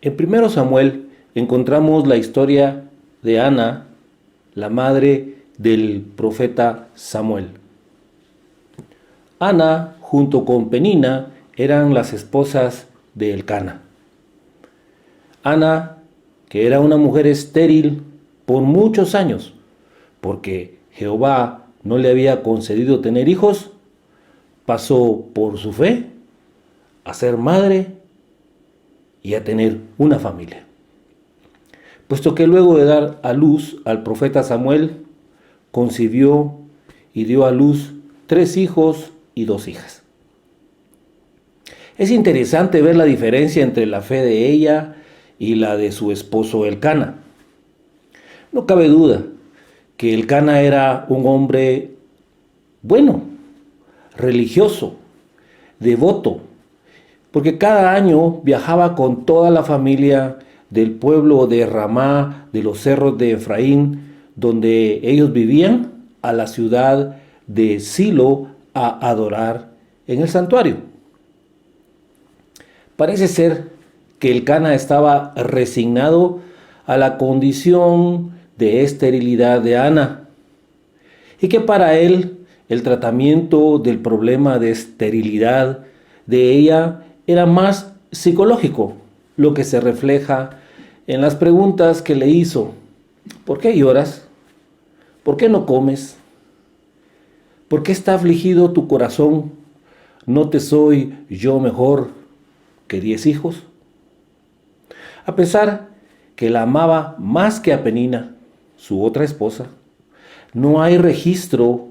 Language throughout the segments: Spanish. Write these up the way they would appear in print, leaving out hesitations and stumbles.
En 1 Samuel encontramos la historia de Ana, la madre del profeta Samuel. Ana, junto con Penina, eran las esposas de Elcana. Ana, que era una mujer estéril por muchos años, porque Jehová no le había concedido tener hijos, pasó por su fe a ser madre y a tener una familia. Puesto que luego de dar a luz al profeta Samuel, concibió y dio a luz 3 hijos y 2 hijas. Es interesante ver la diferencia entre la fe de ella y la de su esposo Elcana. No cabe duda que Elcana era un hombre bueno, religioso, devoto, porque cada año viajaba con toda la familia del pueblo de Ramá, de los cerros de Efraín, donde ellos vivían, a la ciudad de Silo a adorar en el santuario. Parece ser que Elcana estaba resignado a la condición de esterilidad de Ana y que para él el tratamiento del problema de esterilidad de ella era más psicológico, lo que se refleja en las preguntas que le hizo. ¿Por qué lloras? ¿Por qué no comes? ¿Por qué está afligido tu corazón? ¿No te soy yo mejor que 10 hijos? A pesar que la amaba más que a Penina, su otra esposa, no hay registro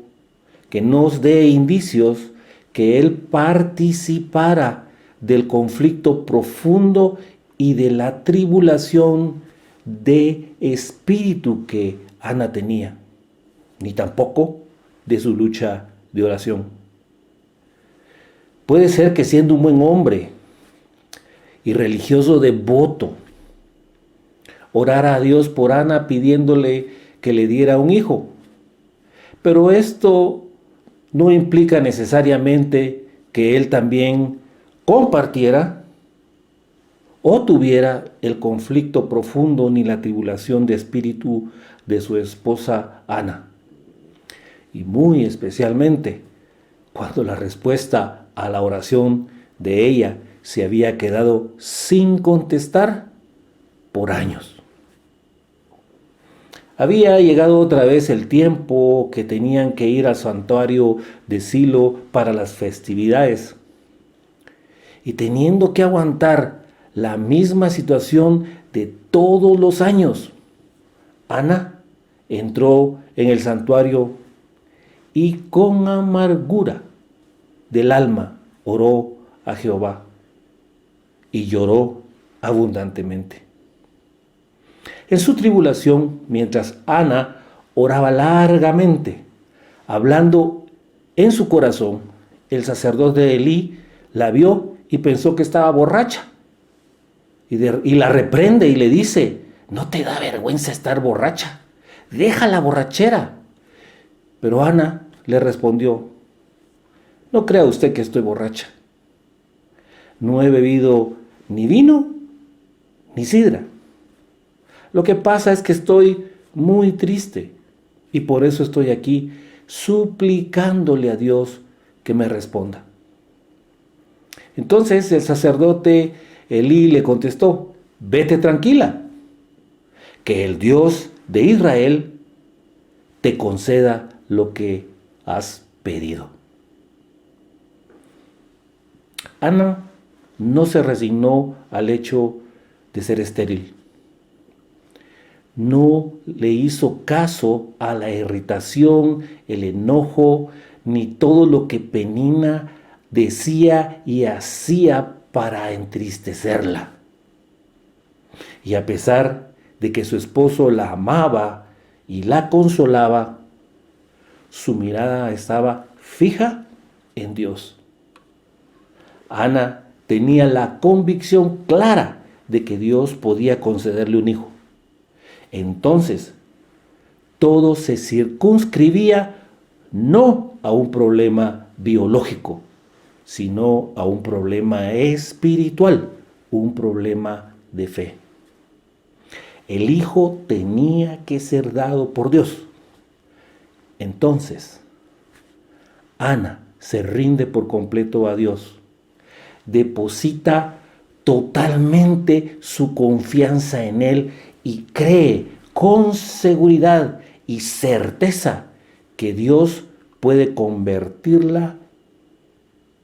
que nos dé indicios que él participara del conflicto profundo y de la tribulación de espíritu que Ana tenía, ni tampoco de su lucha de oración. Puede ser que siendo un buen hombre y religioso devoto, orara a Dios por Ana pidiéndole que le diera un hijo. Pero esto no implica necesariamente que él también compartiera o tuviera el conflicto profundo ni la tribulación de espíritu de su esposa Ana. Y muy especialmente cuando la respuesta a la oración de ella se había quedado sin contestar por años. Había llegado otra vez el tiempo que tenían que ir al santuario de Silo para las festividades. Y teniendo que aguantar la misma situación de todos los años, Ana entró en el santuario y con amargura del alma oró a Jehová y lloró abundantemente. En su tribulación, mientras Ana oraba largamente, hablando en su corazón, el sacerdote Elí la vio y pensó que estaba borracha. Y la reprende y le dice: ¿no te da vergüenza estar borracha? Deja la borrachera. Pero Ana le respondió: no crea usted que estoy borracha. No he bebido ni vino ni sidra. Lo que pasa es que estoy muy triste y por eso estoy aquí suplicándole a Dios que me responda. Entonces el sacerdote Elí le contestó: vete tranquila, que el Dios de Israel te conceda lo que has pedido. Ana no se resignó al hecho de ser estéril. No le hizo caso a la irritación, el enojo, ni todo lo que Penina decía y hacía para entristecerla. Y a pesar de que su esposo la amaba y la consolaba, su mirada estaba fija en Dios. Ana tenía la convicción clara de que Dios podía concederle un hijo. Entonces, todo se circunscribía no a un problema biológico, sino a un problema espiritual, un problema de fe. El Hijo tenía que ser dado por Dios. Entonces, Ana se rinde por completo a Dios. Deposita totalmente su confianza en Él y cree con seguridad y certeza que Dios puede convertirla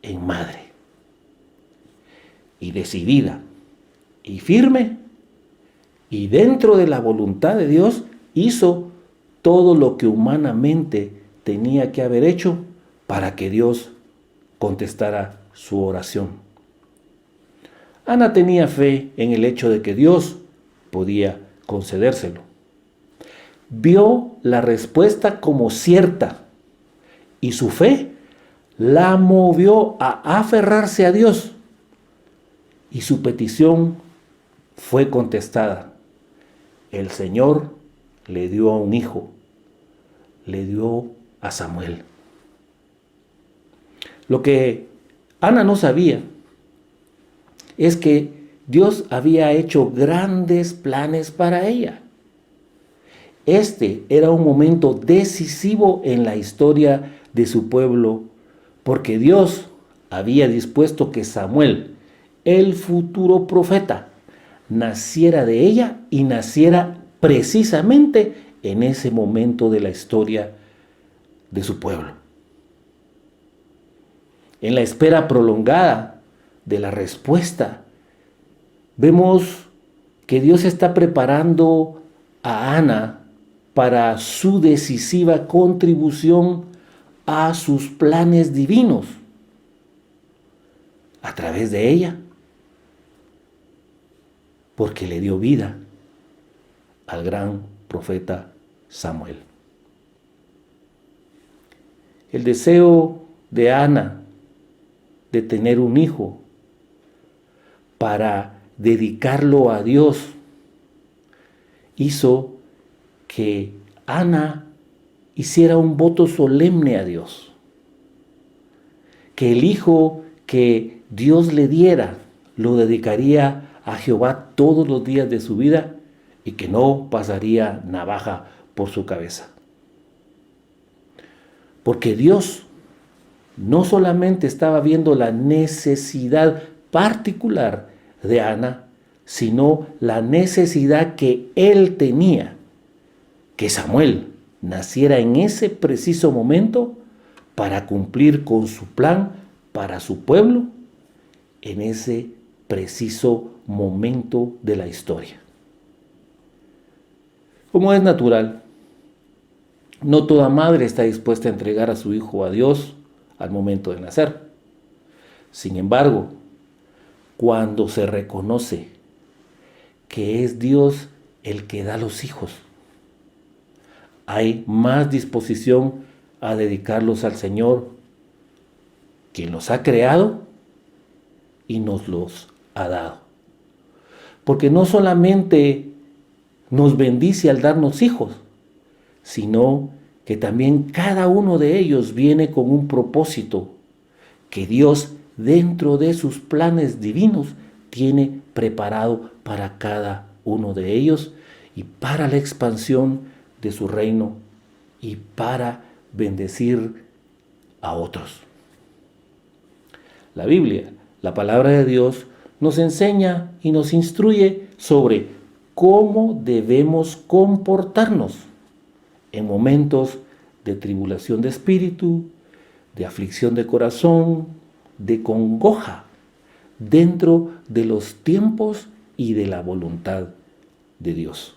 en madre. Y decidida y firme, y dentro de la voluntad de Dios, hizo todo lo que humanamente tenía que haber hecho para que Dios contestara su oración. Ana tenía fe en el hecho de que Dios podía concedérselo. Vio la respuesta como cierta y su fe la movió a aferrarse a Dios y su petición fue contestada. El Señor le dio a un hijo, le dio a Samuel. Lo que Ana no sabía es que Dios había hecho grandes planes para ella. Este era un momento decisivo en la historia de su pueblo, porque Dios había dispuesto que Samuel, el futuro profeta, naciera de ella y naciera precisamente en ese momento de la historia de su pueblo. En la espera prolongada de la respuesta, vemos que Dios está preparando a Ana para su decisiva contribución a sus planes divinos a través de ella, porque le dio vida al gran profeta Samuel. El deseo de Ana de tener un hijo para dedicarlo a Dios hizo que Ana hiciera un voto solemne a Dios, que el hijo que Dios le diera lo dedicaría a Jehová todos los días de su vida y que no pasaría navaja por su cabeza. Porque Dios no solamente estaba viendo la necesidad particular de Ana, sino la necesidad que él tenía, que Samuel naciera en ese preciso momento para cumplir con su plan para su pueblo en ese preciso momento de la historia. Como es natural, no toda madre está dispuesta a entregar a su hijo a Dios al momento de nacer. Sin embargo, cuando se reconoce que es Dios el que da los hijos, hay más disposición a dedicarlos al Señor, quien los ha creado y nos los ha dado. Porque no solamente nos bendice al darnos hijos, sino que también cada uno de ellos viene con un propósito que Dios, dentro de sus planes divinos, tiene preparado para cada uno de ellos y para la expansión de su reino y para bendecir a otros. La Biblia, la palabra de Dios, nos enseña y nos instruye sobre cómo debemos comportarnos en momentos de tribulación de espíritu, de aflicción de corazón, de congoja, dentro de los tiempos y de la voluntad de Dios.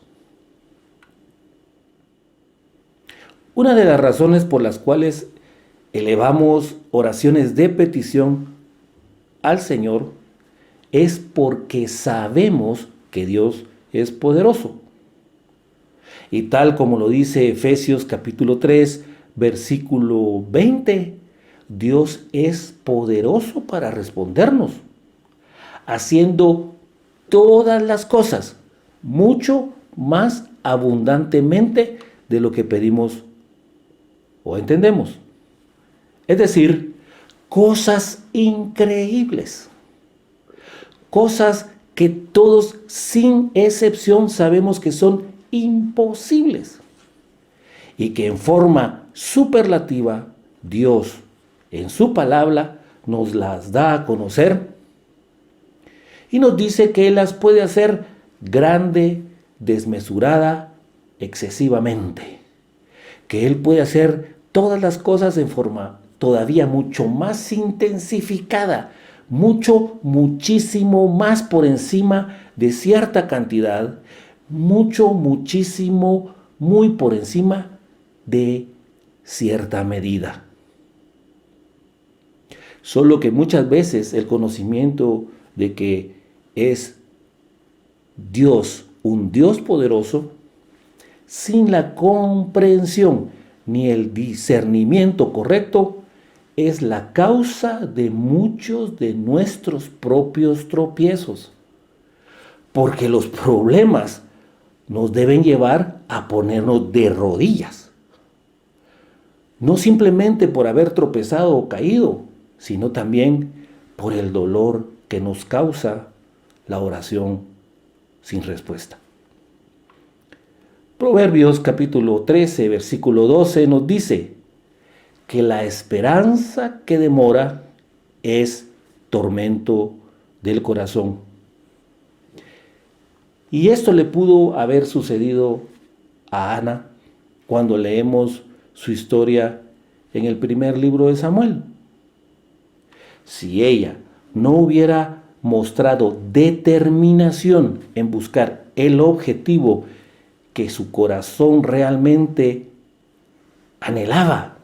Una de las razones por las cuales elevamos oraciones de petición al Señor es porque sabemos que Dios es poderoso. Y tal como lo dice Efesios capítulo 3, versículo 20, Dios es poderoso para respondernos, haciendo todas las cosas mucho más abundantemente de lo que pedimos o entendemos. Es decir, cosas increíbles, cosas que todos sin excepción sabemos que son imposibles y que en forma superlativa Dios en su palabra nos las da a conocer y nos dice que Él las puede hacer grande, desmesurada, excesivamente, que Él puede hacer todas las cosas en forma todavía mucho más intensificada, muchísimo más por encima de cierta cantidad, muchísimo, muy por encima de cierta medida. Solo que muchas veces el conocimiento de que es Dios, un Dios poderoso, sin la comprensión ni el discernimiento correcto, es la causa de muchos de nuestros propios tropiezos. Porque los problemas nos deben llevar a ponernos de rodillas. No simplemente por haber tropezado o caído, sino también por el dolor que nos causa la oración sin respuesta. Proverbios capítulo 13, versículo 12 nos dice que la esperanza que demora es tormento del corazón. Y esto le pudo haber sucedido a Ana cuando leemos su historia en el primer libro de Samuel. Si ella no hubiera mostrado determinación en buscar el objetivo que su corazón realmente anhelaba,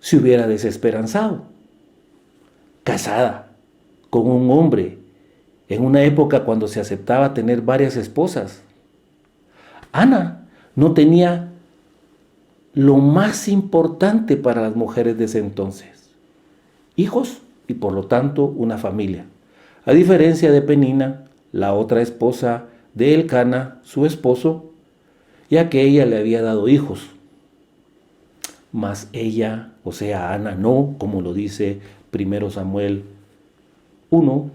se hubiera desesperanzado. Casada con un hombre en una época cuando se aceptaba tener varias esposas, Ana no tenía lo más importante para las mujeres de ese entonces: hijos y por lo tanto una familia. A diferencia de Penina, la otra esposa de Elcana, su esposo, ya que ella le había dado hijos. Mas ella, o sea, Ana, no, como lo dice 1 Samuel 1,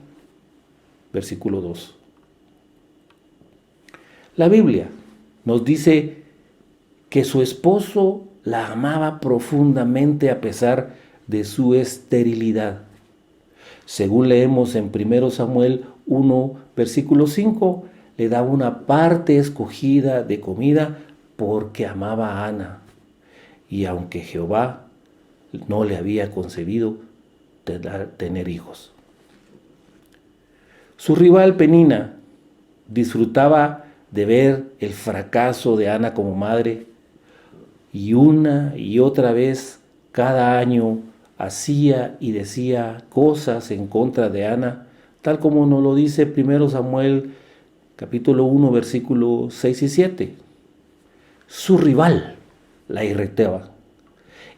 versículo 2. La Biblia nos dice que su esposo la amaba profundamente a pesar de su esterilidad. Según leemos en 1 Samuel 1, versículo 5, le daba una parte escogida de comida porque amaba a Ana. Y aunque Jehová no le había concebido tener hijos. Su rival Penina disfrutaba de ver el fracaso de Ana como madre y una y otra vez cada año hacía y decía cosas en contra de Ana, tal como nos lo dice 1 Samuel capítulo 1 versículos 6 y 7. Su rival la irritaba,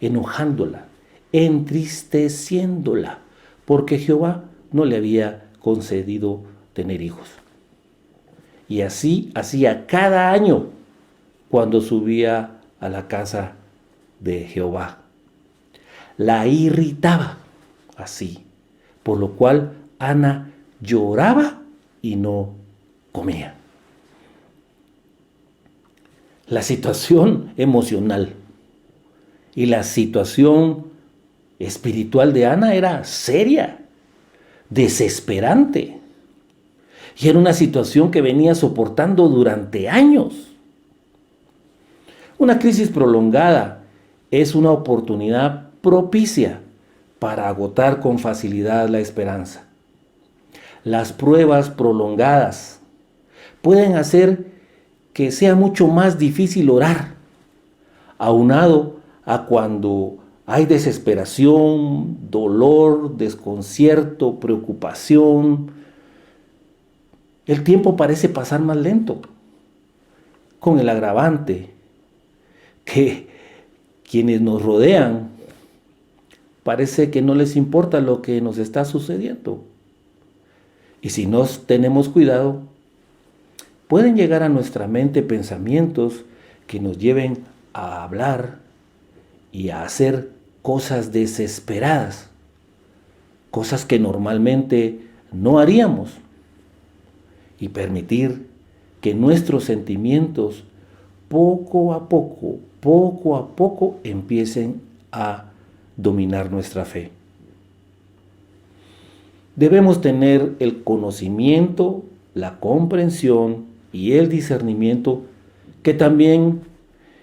enojándola, entristeciéndola, porque Jehová no le había concedido tener hijos. Y así hacía cada año cuando subía a la casa de Jehová. La irritaba así, por lo cual Ana lloraba y no comía. La situación emocional y la situación espiritual de Ana era seria, desesperante. Y era una situación que venía soportando durante años. Una crisis prolongada es una oportunidad propicia para agotar con facilidad la esperanza. Las pruebas prolongadas pueden hacer que sea mucho más difícil orar, aunado a cuando hay desesperación, dolor, desconcierto, preocupación. El tiempo parece pasar más lento, con el agravante que quienes nos rodean parece que no les importa lo que nos está sucediendo. Y si no tenemos cuidado, pueden llegar a nuestra mente pensamientos que nos lleven a hablar y a hacer cosas desesperadas, cosas que normalmente no haríamos, y permitir que nuestros sentimientos poco a poco empiecen a dominar nuestra fe. Debemos tener el conocimiento, la comprensión y el discernimiento que también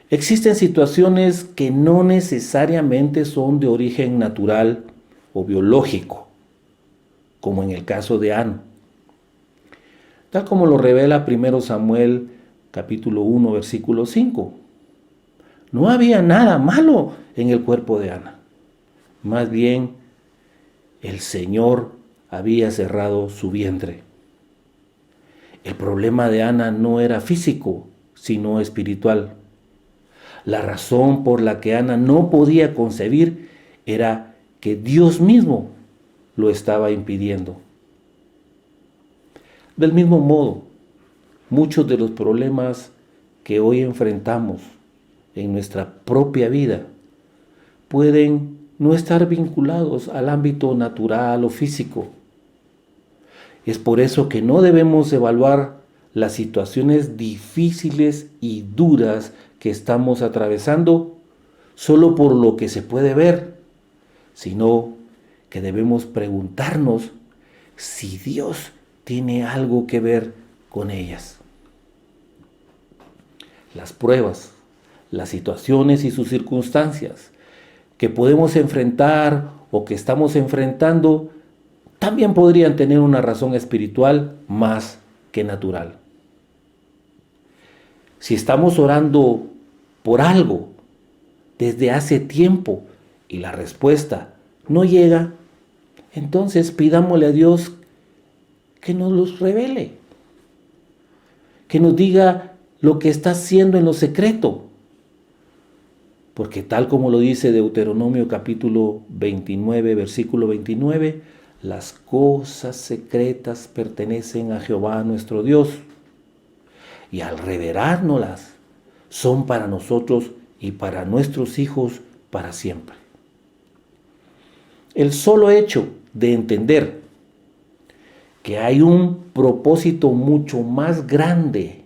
existen situaciones que no necesariamente son de origen natural o biológico, como en el caso de Ana. Tal como lo revela 1 Samuel capítulo 1, versículo 5. No había nada malo en el cuerpo de Ana. Más bien, el Señor había cerrado su vientre. El problema de Ana no era físico, sino espiritual. La razón por la que Ana no podía concebir era que Dios mismo lo estaba impidiendo. Del mismo modo, muchos de los problemas que hoy enfrentamos en nuestra propia vida pueden no estar vinculados al ámbito natural o físico. Es por eso que no debemos evaluar las situaciones difíciles y duras que estamos atravesando solo por lo que se puede ver, sino que debemos preguntarnos si Dios tiene algo que ver con ellas. Las pruebas, las situaciones y sus circunstancias que podemos enfrentar o que estamos enfrentando también podrían tener una razón espiritual más que natural. Si estamos orando por algo desde hace tiempo y la respuesta no llega, entonces pidámosle a Dios que nos los revele, que nos diga lo que está haciendo en lo secreto. Porque tal como lo dice Deuteronomio capítulo 29, versículo 29, las cosas secretas pertenecen a Jehová nuestro Dios, y al revelárnoslas son para nosotros y para nuestros hijos para siempre. El solo hecho de entender que hay un propósito mucho más grande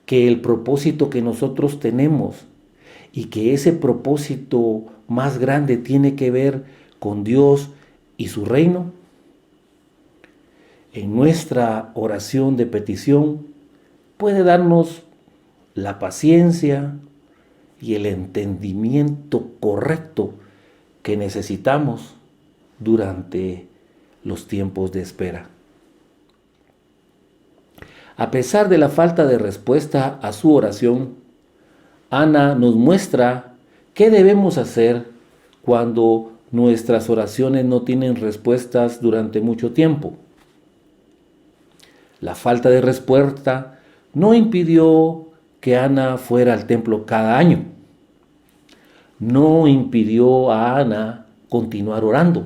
que el propósito que nosotros tenemos, y que ese propósito más grande tiene que ver con Dios y su reino, en nuestra oración de petición puede darnos la paciencia y el entendimiento correcto que necesitamos durante los tiempos de espera. A pesar de la falta de respuesta a su oración, Ana nos muestra qué debemos hacer cuando nuestras oraciones no tienen respuestas durante mucho tiempo. La falta de respuesta no impidió que Ana fuera al templo cada año. No impidió a Ana continuar orando.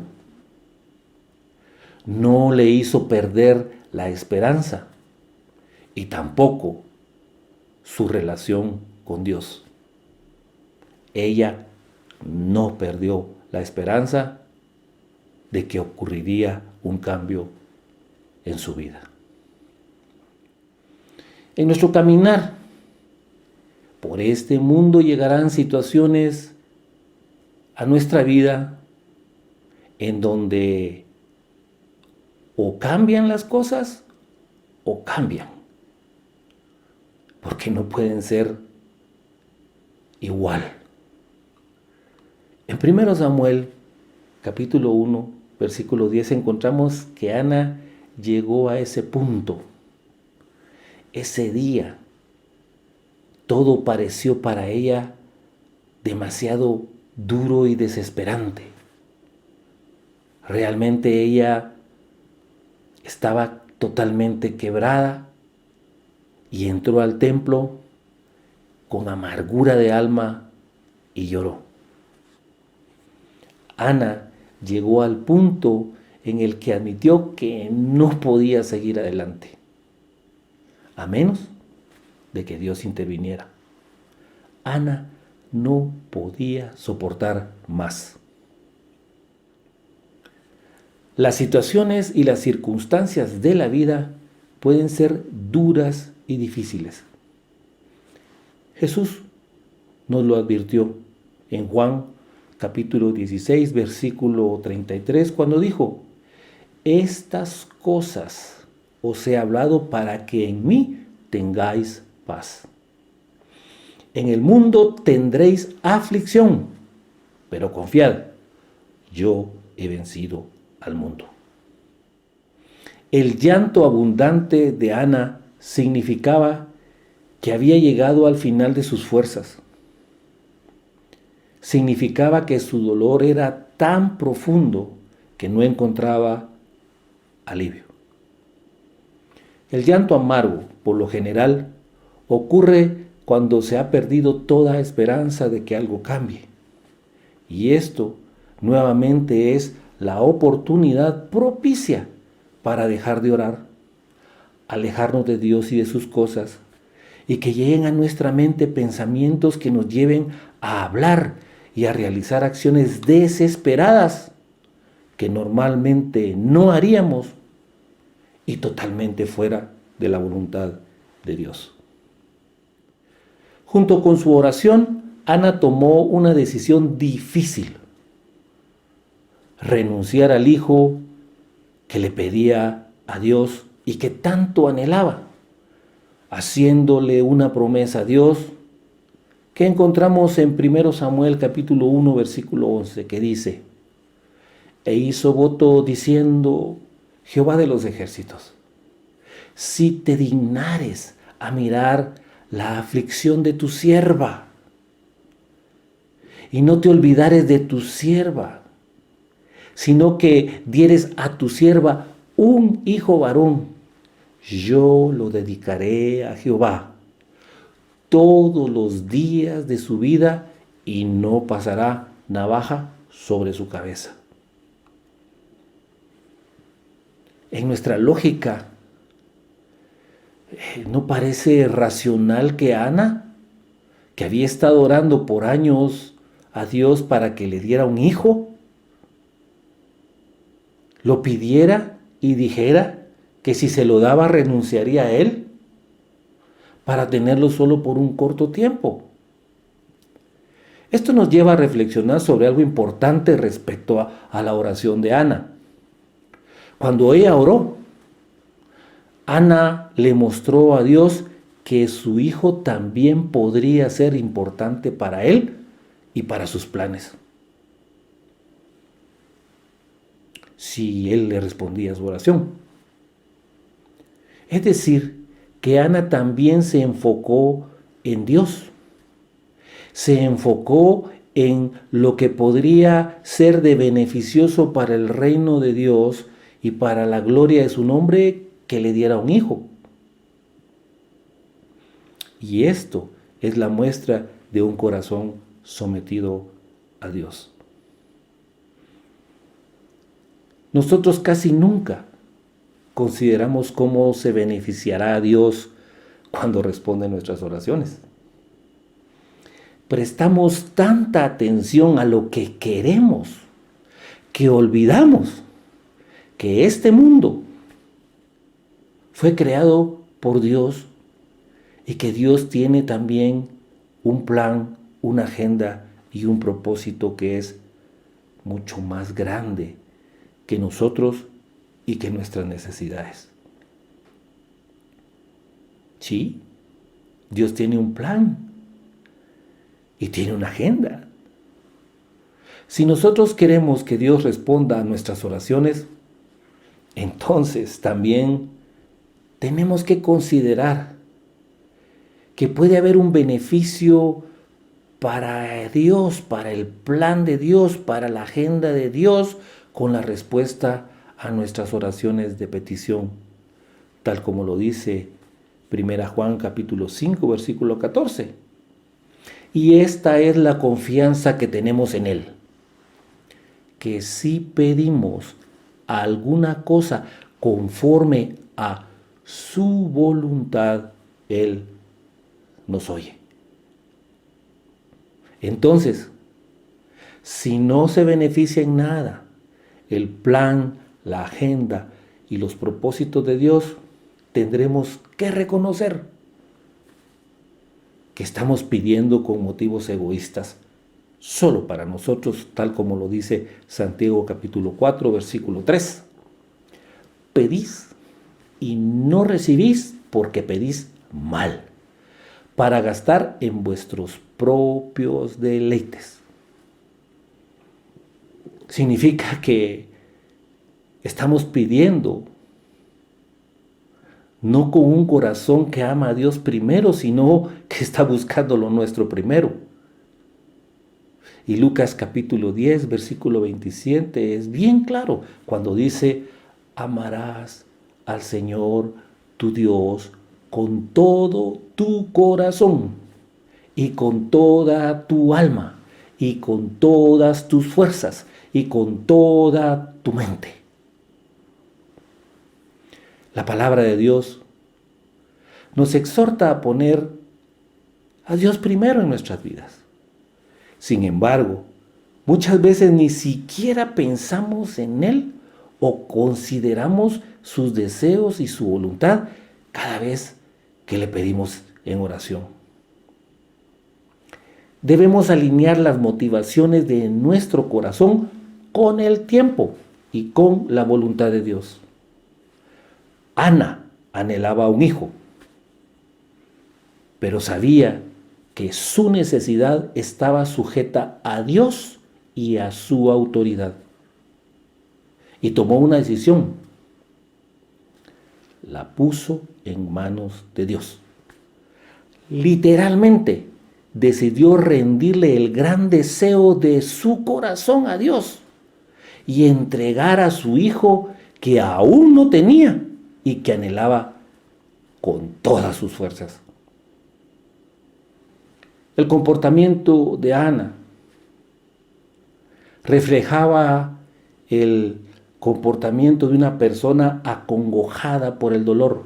No le hizo perder la esperanza y tampoco su relación con Dios. Ella no perdió la esperanza de que ocurriría un cambio en su vida. En nuestro caminar por este mundo llegarán situaciones a nuestra vida en donde o cambian las cosas o cambian, porque no pueden ser igual. En 1 Samuel capítulo 1 versículo 10 encontramos que Ana llegó a ese punto. Ese día todo pareció para ella demasiado duro y desesperante. Realmente ella estaba totalmente quebrada y entró al templo con amargura de alma y lloró. Ana llegó al punto en el que admitió que no podía seguir adelante, a menos de que Dios interviniera. Ana no podía soportar más. Las situaciones y las circunstancias de la vida pueden ser duras y difíciles. Jesús nos lo advirtió en Juan capítulo 16, versículo 33, cuando dijo: estas cosas os he hablado para que en mí tengáis paz. En el mundo tendréis aflicción, pero confiad, yo he vencido al mundo. El llanto abundante de Ana significaba que había llegado al final de sus fuerzas. Significaba que su dolor era tan profundo que no encontraba alivio. El llanto amargo, por lo general, ocurre cuando se ha perdido toda esperanza de que algo cambie. Y esto nuevamente es la oportunidad propicia para dejar de orar, alejarnos de Dios y de sus cosas, y que lleguen a nuestra mente pensamientos que nos lleven a hablar y a realizar acciones desesperadas que normalmente no haríamos y totalmente fuera de la voluntad de Dios. Junto con su oración, Ana tomó una decisión difícil: renunciar al hijo que le pedía a Dios y que tanto anhelaba, haciéndole una promesa a Dios que encontramos en 1 Samuel capítulo 1 versículo 11, que dice: e hizo voto diciendo: Jehová de los ejércitos, si te dignares a mirar la aflicción de tu sierva, y no te olvidares de tu sierva, sino que dieres a tu sierva un hijo varón, yo lo dedicaré a Jehová todos los días de su vida, y no pasará navaja sobre su cabeza. En nuestra lógica, ¿no parece racional que Ana, que había estado orando por años a Dios para que le diera un hijo, lo pidiera y dijera que si se lo daba renunciaría a él para tenerlo solo por un corto tiempo? Esto nos lleva a reflexionar sobre algo importante respecto a la oración de Ana. Cuando ella oró, Ana le mostró a Dios que su hijo también podría ser importante para él y para sus planes, si él le respondía a su oración. Es decir, que Ana también se enfocó en Dios, se enfocó en lo que podría ser de beneficioso para el reino de Dios y para la gloria de su nombre, que le diera un hijo. Y esto es la muestra de un corazón sometido a Dios. Nosotros casi nunca consideramos cómo se beneficiará a Dios cuando responde nuestras oraciones. Prestamos tanta atención a lo que queremos que olvidamos que este mundo fue creado por Dios y que Dios tiene también un plan, una agenda y un propósito que es mucho más grande que nosotros y que nuestras necesidades. Sí, Dios tiene un plan y tiene una agenda. Si nosotros queremos que Dios responda a nuestras oraciones, entonces también tenemos que considerar que puede haber un beneficio para Dios, para el plan de Dios, para la agenda de Dios, con la respuesta a nuestras oraciones de petición, tal como lo dice 1 Juan capítulo 5, versículo 14. Y esta es la confianza que tenemos en Él, que si pedimos alguna cosa conforme a su voluntad, Él nos oye. Entonces, si no se beneficia en nada el plan, la agenda y los propósitos de Dios, tendremos que reconocer que estamos pidiendo con motivos egoístas, solo para nosotros, tal como lo dice Santiago capítulo 4, versículo 3. Pedís y no recibís porque pedís mal, para gastar en vuestros propios deleites. Significa que estamos pidiendo no con un corazón que ama a Dios primero, sino que está buscando lo nuestro primero. Y Lucas capítulo 10, versículo 27 es bien claro cuando dice: amarás al Señor tu Dios con todo tu corazón y con toda tu alma y con todas tus fuerzas y con toda tu mente. La palabra de Dios nos exhorta a poner a Dios primero en nuestras vidas. Sin embargo, muchas veces ni siquiera pensamos en Él o consideramos sus deseos y su voluntad cada vez que le pedimos en oración. Debemos alinear las motivaciones de nuestro corazón con el tiempo y con la voluntad de Dios. Ana anhelaba un hijo, pero sabía que su necesidad estaba sujeta a Dios y a su autoridad. Y tomó una decisión. La puso en manos de Dios. Literalmente decidió rendirle el gran deseo de su corazón a Dios y entregar a su hijo que aún no tenía y que anhelaba con todas sus fuerzas. El comportamiento de Ana reflejaba el comportamiento de una persona acongojada por el dolor.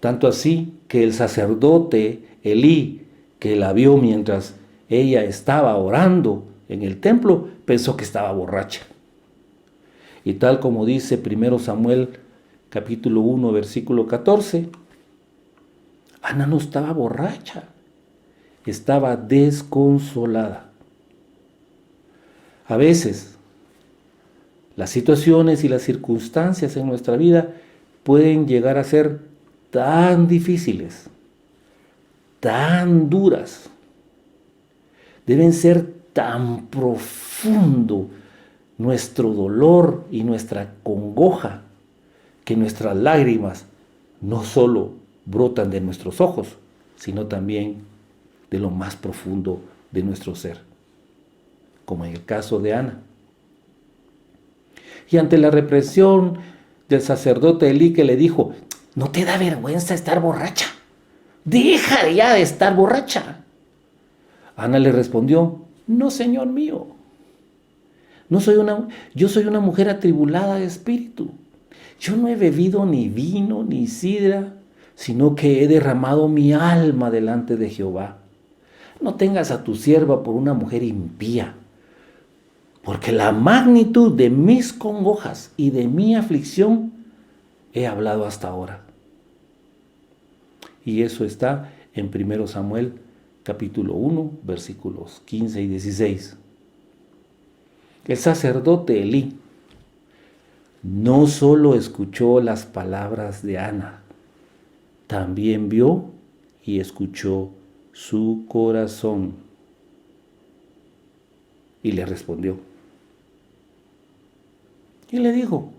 Tanto así que el sacerdote Elí, que la vio mientras ella estaba orando en el templo, pensó que estaba borracha. Y tal como dice 1 Samuel capítulo 1, versículo 14, Ana no estaba borracha, estaba desconsolada. A veces, las situaciones y las circunstancias en nuestra vida pueden llegar a ser tan difíciles, tan duras, deben ser tan profundo nuestro dolor y nuestra congoja, que nuestras lágrimas no solo brotan de nuestros ojos, sino también de lo más profundo de nuestro ser, como en el caso de Ana. Y ante la represión del sacerdote Elí, que le dijo: ¿no te da vergüenza estar borracha? Deja ya de estar borracha. Ana le respondió: no, Señor mío, yo soy una mujer atribulada de espíritu. Yo no he bebido ni vino ni sidra, sino que he derramado mi alma delante de Jehová. No tengas a tu sierva por una mujer impía, porque la magnitud de mis congojas y de mi aflicción he hablado hasta ahora. Y eso está en 1 Samuel capítulo 1, versículos 15 y 16. El sacerdote Elí no solo escuchó las palabras de Ana, también vio y escuchó su corazón. Y le respondió. Y le dijo: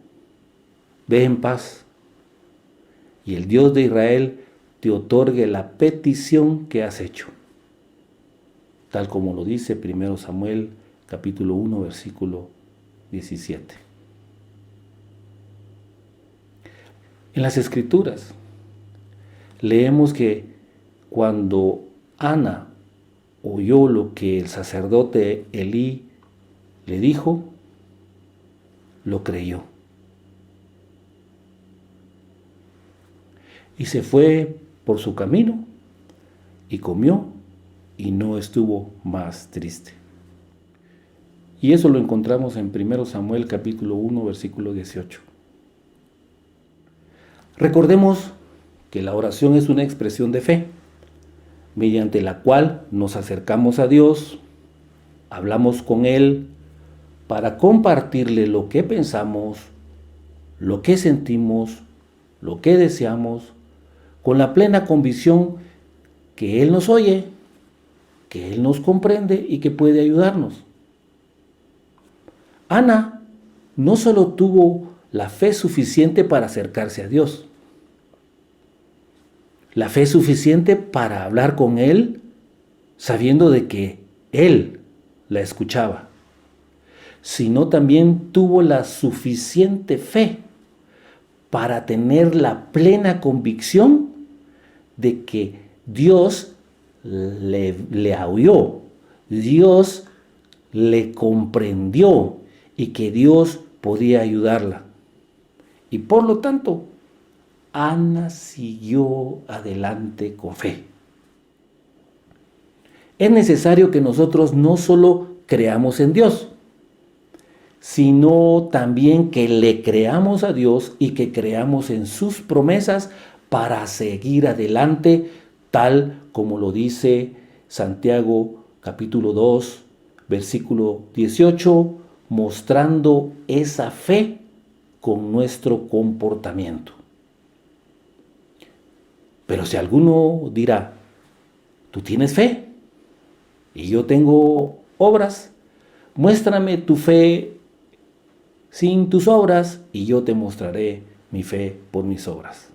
ve en paz, y el Dios de Israel te otorgue la petición que has hecho. Tal como lo dice 1 Samuel capítulo 1, versículo 17. En las Escrituras leemos que cuando Ana oyó lo que el sacerdote Elí le dijo, lo creyó. Y se fue por su camino y comió y no estuvo más triste. Y eso lo encontramos en 1 Samuel capítulo 1, versículo 18. Recordemos que la oración es una expresión de fe, mediante la cual nos acercamos a Dios, hablamos con Él para compartirle lo que pensamos, lo que sentimos, lo que deseamos, con la plena convicción que Él nos oye, que Él nos comprende y que puede ayudarnos. Ana no solo tuvo la fe suficiente para acercarse a Dios, la fe suficiente para hablar con Él, sabiendo de que Él la escuchaba, sino también tuvo la suficiente fe para tener la plena convicción de que Dios le oyó, Dios le comprendió y que Dios podía ayudarla. Y por lo tanto, Ana siguió adelante con fe. Es necesario que nosotros no solo creamos en Dios, sino también que le creamos a Dios y que creamos en sus promesas para seguir adelante, tal como lo dice Santiago capítulo 2, versículo 18, mostrando esa fe con nuestro comportamiento. Pero si alguno dirá, tú tienes fe y yo tengo obras, muéstrame tu fe sin tus obras y yo te mostraré mi fe por mis obras.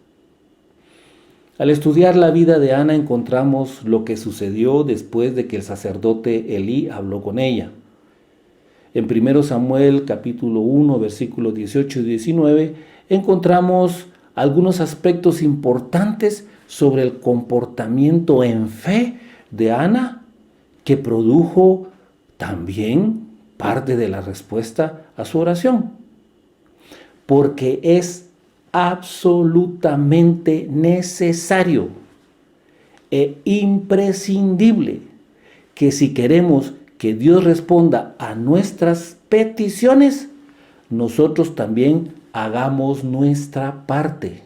Al estudiar la vida de Ana encontramos lo que sucedió después de que el sacerdote Elí habló con ella. En 1 Samuel capítulo 1 versículos 18 y 19 encontramos algunos aspectos importantes sobre el comportamiento en fe de Ana que produjo también parte de la respuesta a su oración. Porque es absolutamente necesario e imprescindible que si queremos que Dios responda a nuestras peticiones, nosotros también hagamos nuestra parte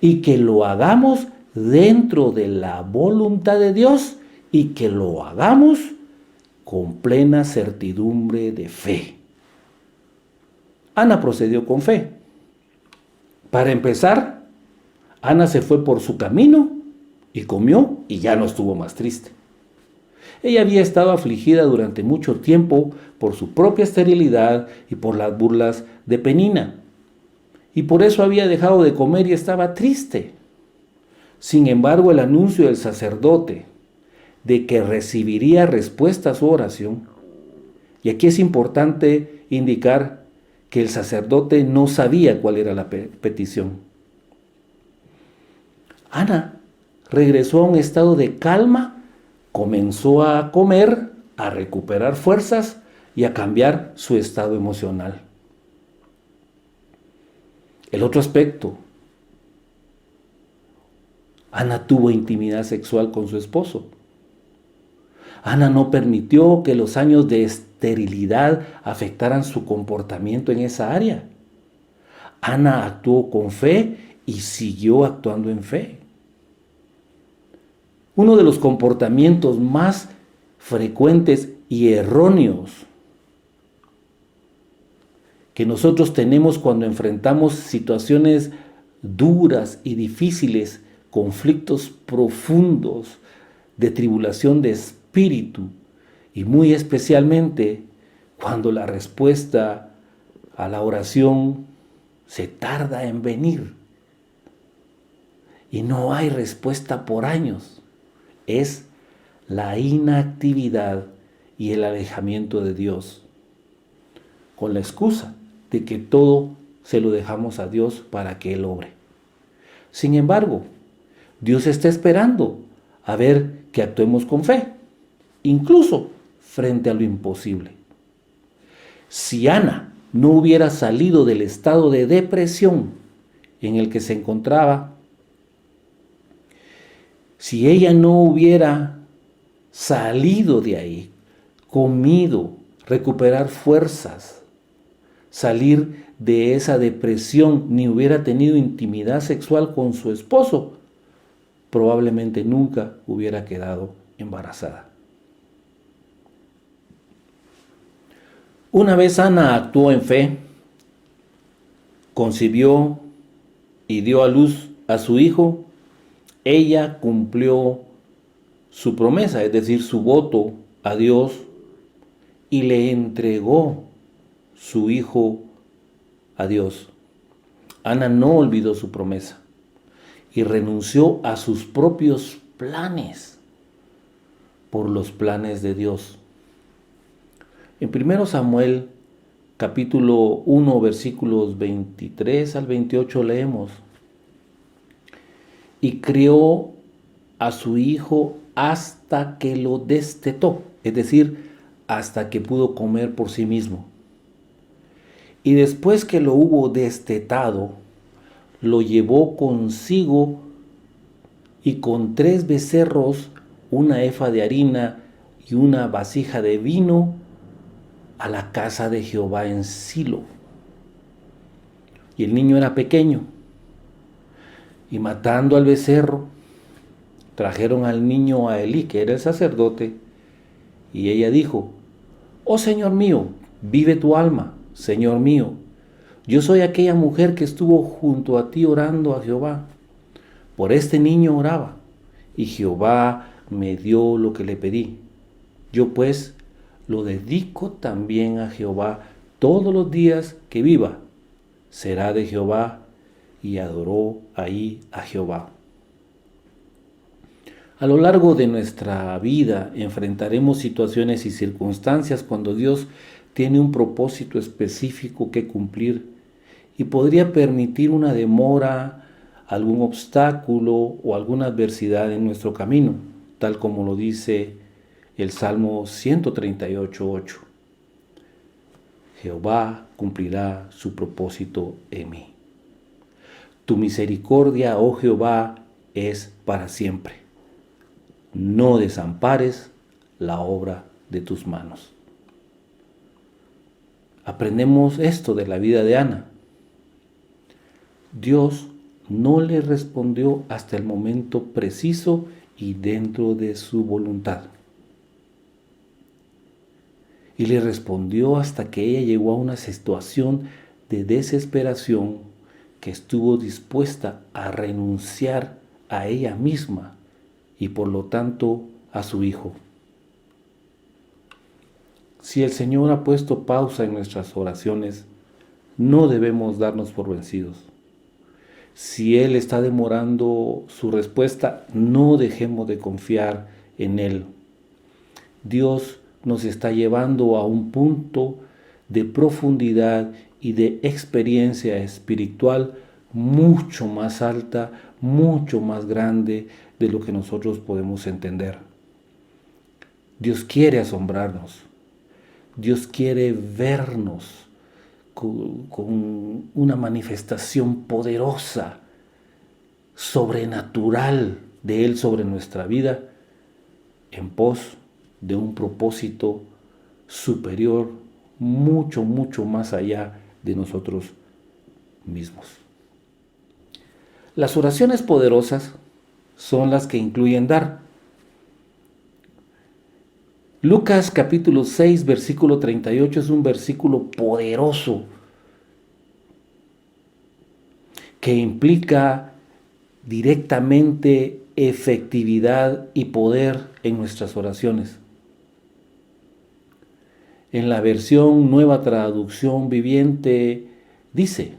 y que lo hagamos dentro de la voluntad de Dios y que lo hagamos con plena certidumbre de fe. Ana procedió con fe. Para empezar, Ana se fue por su camino y comió y ya no estuvo más triste. Ella había estado afligida durante mucho tiempo por su propia esterilidad y por las burlas de Penina. Y por eso había dejado de comer y estaba triste. Sin embargo, el anuncio del sacerdote de que recibiría respuesta a su oración, y aquí es importante indicar que el sacerdote no sabía cuál era la petición. Ana regresó a un estado de calma, comenzó a comer, a recuperar fuerzas y a cambiar su estado emocional. El otro aspecto, Ana tuvo intimidad sexual con su esposo. Ana no permitió que los años de esterilidad afectaran su comportamiento en esa área. Ana actuó con fe y siguió actuando en fe. Uno de los comportamientos más frecuentes y erróneos que nosotros tenemos cuando enfrentamos situaciones duras y difíciles, conflictos profundos de tribulación de espíritu, y muy especialmente cuando la respuesta a la oración se tarda en venir y no hay respuesta por años, es la inactividad y el alejamiento de Dios, con la excusa de que todo se lo dejamos a Dios para que Él obre. Sin embargo, Dios está esperando a ver que actuemos con fe, incluso frente a lo imposible. Si Ana no hubiera salido del estado de depresión en el que se encontraba, si ella no hubiera salido de ahí, comido, recuperar fuerzas, salir de esa depresión, ni hubiera tenido intimidad sexual con su esposo, probablemente nunca hubiera quedado embarazada. Una vez Ana actuó en fe, concibió y dio a luz a su hijo, ella cumplió su promesa, es decir, su voto a Dios, y le entregó su hijo a Dios. Ana no olvidó su promesa y renunció a sus propios planes por los planes de Dios. En 1 Samuel capítulo 1 versículos 23 al 28 leemos: y crió a su hijo hasta que lo destetó, es decir, hasta que pudo comer por sí mismo. Y después que lo hubo destetado, lo llevó consigo y con 3 becerros, una efa de harina y una vasija de vino a la casa de Jehová en Silo. Y el niño era pequeño. Y matando al becerro, trajeron al niño a Elí, que era el sacerdote, y ella dijo: oh Señor mío, vive tu alma, Señor mío. Yo soy aquella mujer que estuvo junto a ti orando a Jehová. Por este niño oraba, y Jehová me dio lo que le pedí. Yo pues lo dedico también a Jehová todos los días que viva. Será de Jehová. Y adoró ahí a Jehová. A lo largo de nuestra vida enfrentaremos situaciones y circunstancias cuando Dios tiene un propósito específico que cumplir y podría permitir una demora, algún obstáculo o alguna adversidad en nuestro camino, tal como lo dice el Salmo 138:8. Jehová cumplirá su propósito en mí. Tu misericordia, oh Jehová, es para siempre. No desampares la obra de tus manos. Aprendemos esto de la vida de Ana. Dios no le respondió hasta el momento preciso y dentro de su voluntad. Y le respondió hasta que ella llegó a una situación de desesperación, que estuvo dispuesta a renunciar a ella misma y por lo tanto a su hijo. Si el Señor ha puesto pausa en nuestras oraciones, no debemos darnos por vencidos. Si Él está demorando su respuesta, no dejemos de confiar en Él. Dios nos está llevando a un punto de profundidad y de experiencia espiritual mucho más alta, mucho más grande de lo que nosotros podemos entender. Dios quiere asombrarnos. Dios quiere vernos con una manifestación poderosa, sobrenatural de Él sobre nuestra vida, en pos de un propósito superior, mucho, mucho más allá de nosotros mismos. Las oraciones poderosas son las que incluyen dar. Lucas capítulo 6, versículo 38 es un versículo poderoso que implica directamente efectividad y poder en nuestras oraciones. En la versión Nueva Traducción Viviente dice: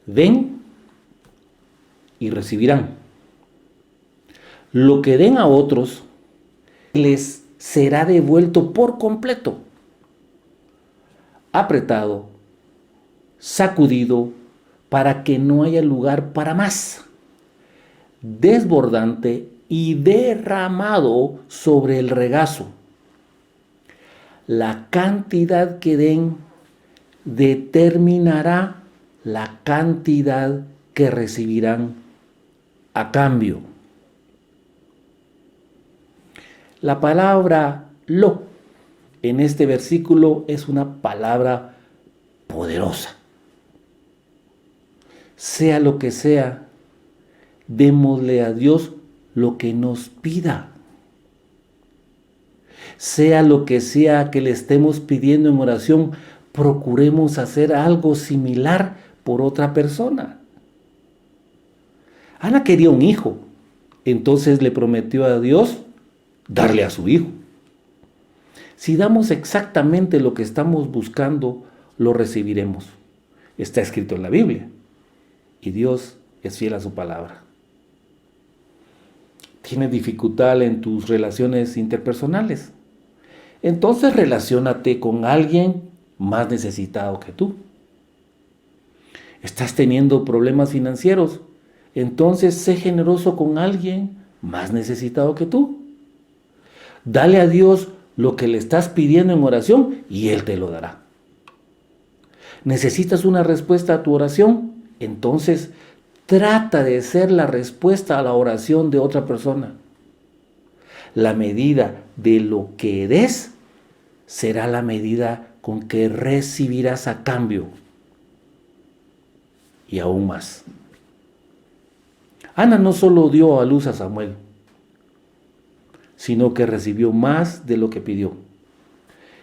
den y recibirán. Lo que den a otros les será devuelto por completo, apretado, sacudido, para que no haya lugar para más, desbordante y derramado sobre el regazo. La cantidad que den determinará la cantidad que recibirán a cambio. La palabra lo en este versículo es una palabra poderosa. Sea lo que sea, démosle a Dios lo que nos pida. Sea lo que sea que le estemos pidiendo en oración, procuremos hacer algo similar por otra persona. Ana quería un hijo, entonces le prometió a Dios darle a su hijo. Si damos exactamente lo que estamos buscando, lo recibiremos. Está escrito en la Biblia y Dios es fiel a su palabra. ¿Tienes dificultad en tus relaciones interpersonales? Entonces relaciónate con alguien más necesitado que tú. ¿Estás teniendo problemas financieros? Entonces sé generoso con alguien más necesitado que tú. Dale a Dios lo que le estás pidiendo en oración y Él te lo dará. ¿Necesitas una respuesta a tu oración? Entonces trata de ser la respuesta a la oración de otra persona. La medida de lo que des será la medida con que recibirás a cambio. Y aún más. Ana no solo dio a luz a Samuel, sino que recibió más de lo que pidió.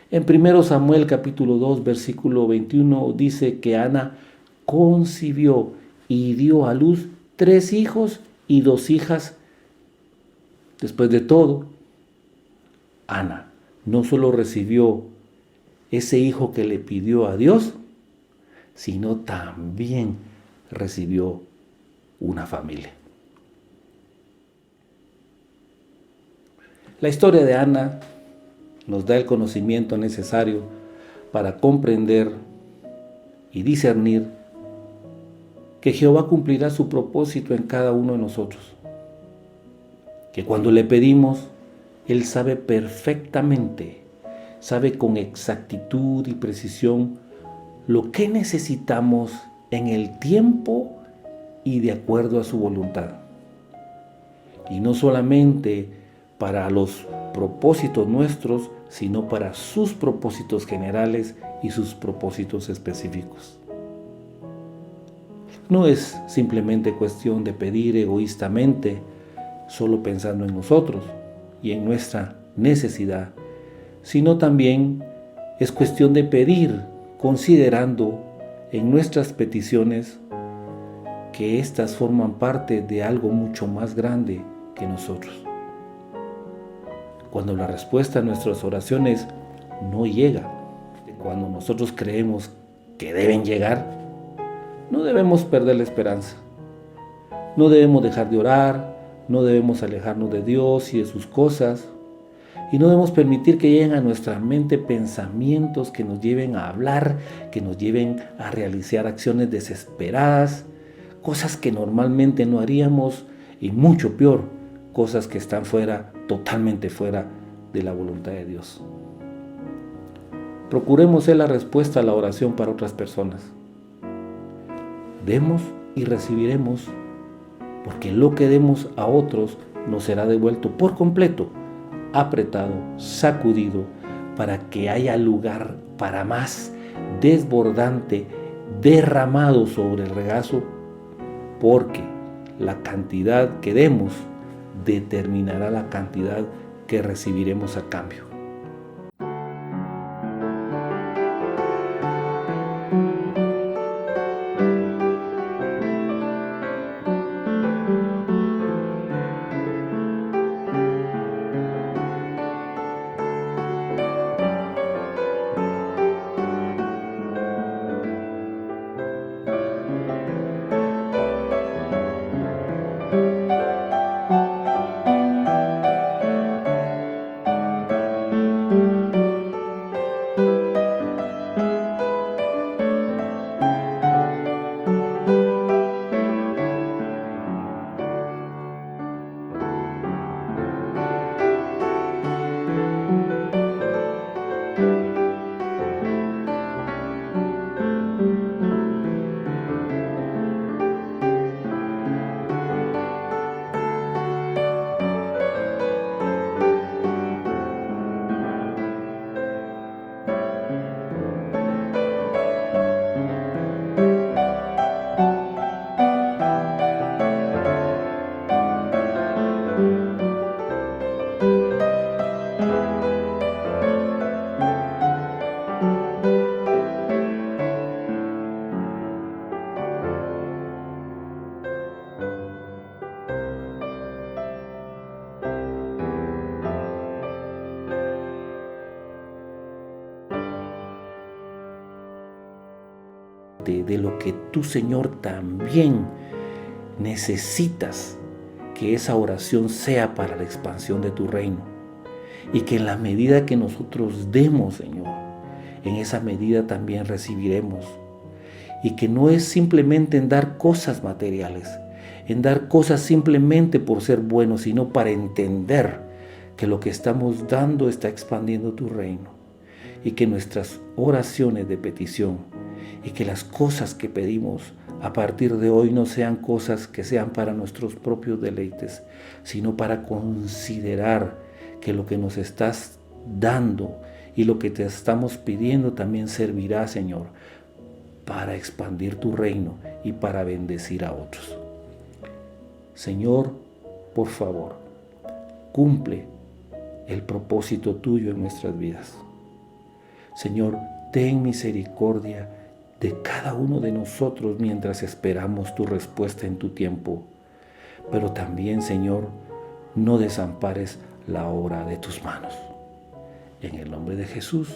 En 1 Samuel capítulo 2 versículo 21 dice que Ana concibió y dio a luz 3 hijos y 2 hijas. Después de todo, Ana no solo recibió ese hijo que le pidió a Dios, sino también recibió una familia. La historia de Ana nos da el conocimiento necesario para comprender y discernir que Jehová cumplirá su propósito en cada uno de nosotros. Que cuando le pedimos, Él sabe perfectamente, sabe con exactitud y precisión lo que necesitamos en el tiempo y de acuerdo a su voluntad. Y no solamente para los propósitos nuestros, sino para sus propósitos generales y sus propósitos específicos. No es simplemente cuestión de pedir egoístamente, solo pensando en nosotros y en nuestra necesidad, sino también es cuestión de pedir considerando en nuestras peticiones que éstas forman parte de algo mucho más grande que nosotros. Cuando la respuesta a nuestras oraciones no llega, cuando nosotros creemos que deben llegar, no debemos perder la esperanza. No debemos dejar de orar, no debemos alejarnos de Dios y de sus cosas, y no debemos permitir que lleguen a nuestra mente pensamientos que nos lleven a hablar, que nos lleven a realizar acciones desesperadas, cosas que normalmente no haríamos, y mucho peor, cosas que están totalmente fuera de la voluntad de Dios. Procuremos ser la respuesta a la oración para otras personas. Demos y recibiremos, porque lo que demos a otros nos será devuelto por completo, apretado, sacudido, para que haya lugar para más, desbordante, derramado sobre el regazo, porque la cantidad que demos determinará la cantidad que recibiremos a cambio. de lo que tú, Señor, también necesitas que esa oración sea para la expansión de tu reino. Y que en la medida que nosotros demos, Señor, en esa medida también recibiremos. Y que no es simplemente en dar cosas materiales, en dar cosas simplemente por ser buenos, sino para entender que lo que estamos dando está expandiendo tu reino. Y que nuestras oraciones de petición y que las cosas que pedimos a partir de hoy no sean cosas que sean para nuestros propios deleites, sino para considerar que lo que nos estás dando y lo que te estamos pidiendo también servirá, Señor, para expandir tu reino y para bendecir a otros. Señor, por favor, cumple el propósito tuyo en nuestras vidas. Señor, ten misericordia de cada uno de nosotros mientras esperamos tu respuesta en tu tiempo. Pero también, Señor, no desampares la obra de tus manos. En el nombre de Jesús.